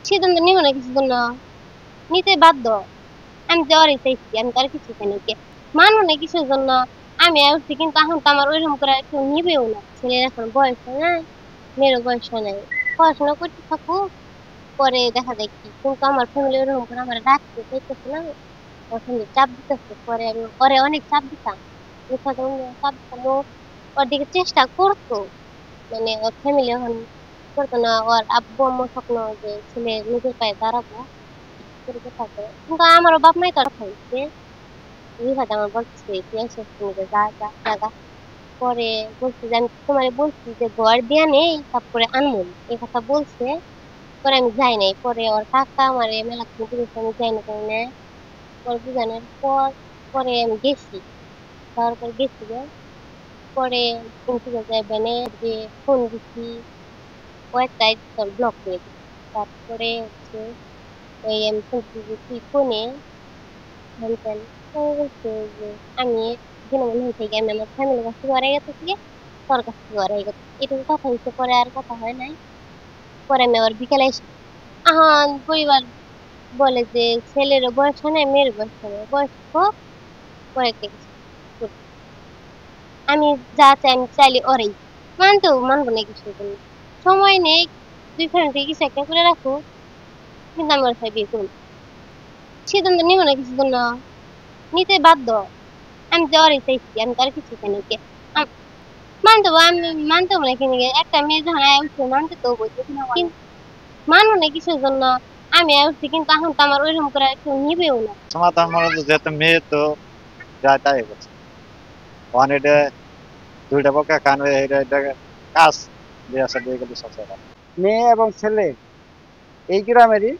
সিদ্ধান্ত নিব না কিছুর জন্য, নিতে বাধ্য। আমি যাওয়ারই চাইছি, আমি তার কিছু চাই নাকি মানবো না কিছুর জন্য। আমি উঠছি, কিন্তু এখন তো আমার ওইরকম করে কেউ নিবেও না। ছেলের এখন বয়স হয় না, মেয়েরও বয়স হয় নাই। পড়াশোনা করতে থাকুক, পরে দেখা যায় কি। কিন্তু আমার ফ্যামিলি ওরকম করে আমার রাখতে চাইতেছে না, এখন চাপ দিতেছে। পরে আমি ওরে অনেক চাপ দিতাম, মিথ্যা কথা বলবো না, চাপ দিতাম। ও ওর দিকে চেষ্টা করতো, মানে ওর ফ্যামিলি এখন করতো না। ওর আব্বু আম্মু স্বপ্ন যে ছেলে নিজের পায়ে দাঁড়াবো, করে থাকে। কিন্তু আমারও বাপ মাই তো খাইছে, রিফাত আমার বলতেছে তুই এসে তুমি যা যা জাগা। পরে বলছি যে আমি তোমার বলছি যে ঘর দিয়া নেই, তারপরে আনমুন এই কথা বলছে। পরে আমি যাই নাই। পরে ওর কাকা আমার মেলা কিন্তু আমি যাই না তাই না। পরে বুঝানোর পর পরে আমি গেছি, যাওয়ার পর গেছি গে। পরে কিন্তু যাইবে না যে ফোন দিছি, কয়েকটাই তোর ব্লক করে দিছি। তারপরে হচ্ছে ওই আমি শুনছি যে তুই ফোনে হ্যান-ত্যান। পরে বলছে যে আমি দিনে মনে হইছে গিয়ে আমি আমার ফ্যামিলির কাছ থেকে হারাই গেছি, তোর কাছ থেকে হারাই গেছি। এটুকু কথা হইছে, পরে আর কথা হয় নাই। পরে আমি আবার বিকেলে এসে এখন পরিবার বলে যে ছেলের বয়স হয় নাই, মেয়ের বয়স হয় নাই, বয়স হোক, পরে একটা কিছু করবো। আমি যা চাই আমি চাইলে ওরেই মানতেও মানবো না কিছু জন্য। সময় নেই, দুই ফ্যামিলি কিছু একটা করে রাখো, কিন্তু আমি ওর সাথে বিয়ে করবো না। সিদ্ধান্ত নিব না কিছুর জন্য, নিতে বাধ্য। আমি যাওয়ারই চাইছি, আমি তার কিছু চাই নাকি মানতে হবো। আমি মানতে হবো না, কিন্তু একটা মেয়ে যখন আয় উঠছে মানতে তো হবো। কিন্তু মানবো না কিছুর জন্য। আমি আয় উঠছি, কিন্তু এখন তো আমার ওইরকম করে কেউ নিবেও না। সমাধান মানে তো যেহেতু মেয়ে তো যা তাই করছে ওয়ান এটা দুইটা পক্ষে খান এটা কাজ বিয়ে আছে বিয়ে করলে সংসার হয়। মেয়ে এবং ছেলে এই গ্রামেরই,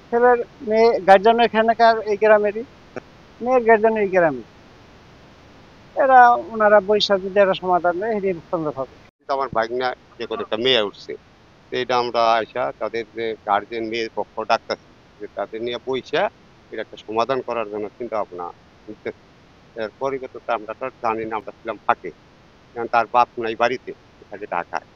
ছেলের মেয়ে গার্জেন এখানকার এই গ্রামেরই, মেয়ের গার্জেন এই গ্রামে। এরা ওনারা বৈশা যদি এরা সমাধান নেয় এটি সুন্দর হবে। কিন্তু আমার ভাগনা যে করে একটা মেয়ে উঠছে, তো এটা আমরা আইসা তাদের যে গার্জেন মেয়ের পক্ষ ডাকতেছি যে তাদের নিয়ে বইসা এটা একটা সমাধান করার জন্য চিন্তা ভাবনা নিতেছি। এর পরিবর্তে আমরা তো আর জানি না, আমরা ছিলাম ফাঁকে, কারণ তার বাপ নাই বাড়িতে, থাকে ঢাকায়।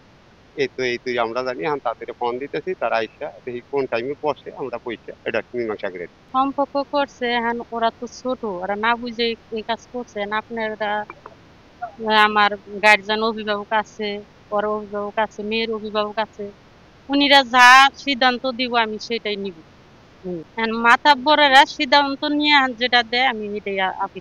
এই তুই আমরা জানি, এখন তাদের ফোন দিতেছি, তারা আইসা দেখি কোন টাইমে বসে, আমরা বইসা এটা মীমাংসা করে দিই। সম্পর্ক করছে এখন, ওরা তো ছোট, ওরা না বুঝে এই কাজ করছেন। আপনারা আমার গার্জিয়ান অভিভাবক আছে, ওর অভিভাবক আছে, মেয়ের অভিভাবক আছে, উনিরা যা সিদ্ধান্ত দিব আমি সেটাই নিব। মাতাব্বরেরা সিদ্ধান্ত নিয়ে যেটা দেয় আমি এটাই আপি।